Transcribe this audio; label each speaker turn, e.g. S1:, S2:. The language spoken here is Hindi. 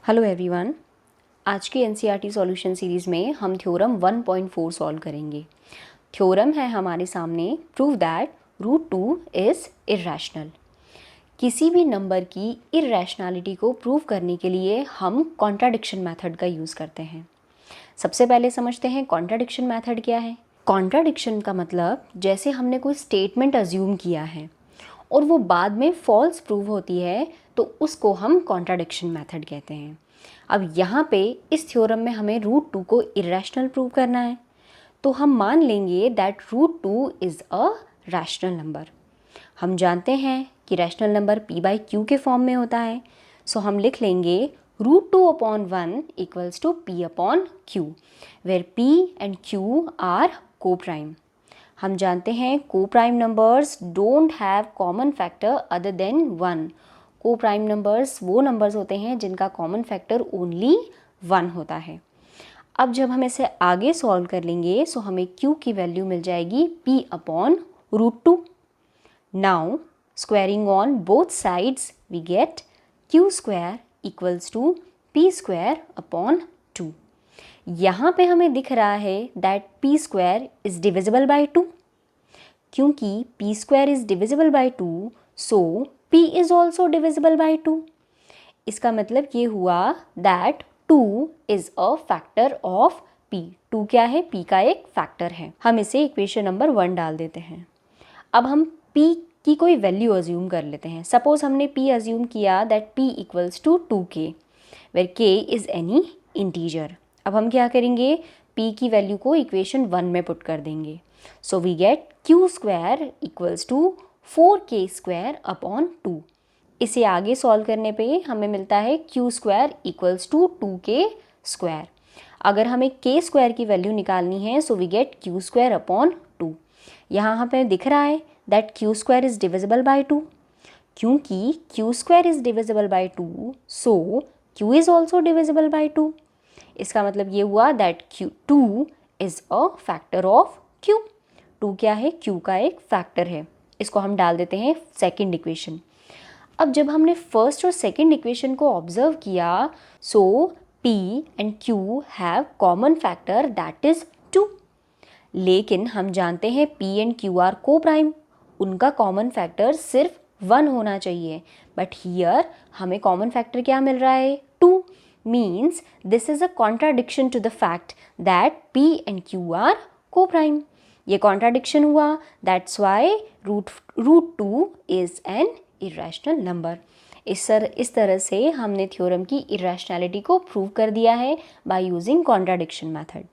S1: Hello everyone. आज की एनसीईआरटी सॉल्यूशन सीरीज़ में हम थ्योरम 1.4 सॉल्व करेंगे। थ्योरम है हमारे सामने, prove that root 2 is irrational. किसी भी नंबर की इर्रेशनैलिटी को प्रूव करने के लिए हम कॉन्ट्राडिक्शन मेथड का यूज़ करते हैं। सबसे पहले समझते हैं कॉन्ट्राडिक्शन मेथड क्या है। कॉन्ट्राडिक्शन का मतलब जैसे हमने कोई स्टेटमेंट अज्यूम किया है और वो बाद में फॉल्स प्रूव होती है तो उसको हम कॉन्ट्राडिक्शन मेथड कहते हैं। अब यहाँ पे इस थ्योरम में हमें रूट 2 को इरेशनल प्रूव करना है, तो हम मान लेंगे that root 2 is a rational number. हम जानते हैं कि rational number p by q के फॉर्म में होता है, सो हम लिख लेंगे root 2 upon 1 equals to p upon q, where p and q are coprime. हम जानते हैं coprime numbers don't have common factor other than 1। Coprime numbers वो नंबर्स होते हैं जिनका कॉमन फैक्टर ओनली 1 होता है। अब जब हम इसे आगे सॉल्व कर लेंगे सो हमें q की वैल्यू मिल जाएगी p upon root 2। Now squaring on both sides we get q square equals to p square upon 2। यहाँ पे हमें दिख रहा है that p square is divisible by 2। क्योंकि p square is divisible by 2 so p is also divisible by 2। इसका मतलब ये हुआ that 2 is a factor of p। 2 क्या है? p का एक फैक्टर है। हम इसे इक्वेशन नंबर 1 डाल देते हैं। अब हम p की कोई वैल्यू अज्यूम कर लेते हैं। सपोज हमने p अज्यूम किया that p equals to 2k, where k is any integer. अब हम क्या करेंगे, p की वैल्यू को इक्वेशन 1 में पुट कर देंगे। So we get q square equals to 4k square upon 2। इसे आगे सॉल्व करने पे हमें मिलता है q square equals to 2k square. अगर हमें k स्क्वायर की वैल्यू निकालनी है so we get q square upon 2। यहाँ हमें दिख रहा है that q square is divisible by 2। क्योंकि q square is divisible by 2 so q is also divisible by 2। इसका मतलब ये हुआ that q2 is a factor of q। 2 क्या है? q का एक फैक्टर है। इसको हम डाल देते हैं सेकंड इक्वेशन। अब जब हमने फर्स्ट और सेकंड इक्वेशन को ऑब्जर्व किया so p and q have common factor that is 2। लेकिन हम जानते हैं p and q are coprime, उनका कॉमन फैक्टर सिर्फ 1 होना चाहिए, बट हियर हमें कॉमन फैक्टर क्या मिल रहा है? 2। Means this is a contradiction to the fact that p and q are coprime. ये कॉन्ट्राडिक्शन हुआ, that's why root 2 is an irrational number. इस तरह से हमने थ्योरम की इरेशनैलिटी को प्रूव कर दिया है बाय यूजिंग कॉन्ट्राडिक्शन मेथड।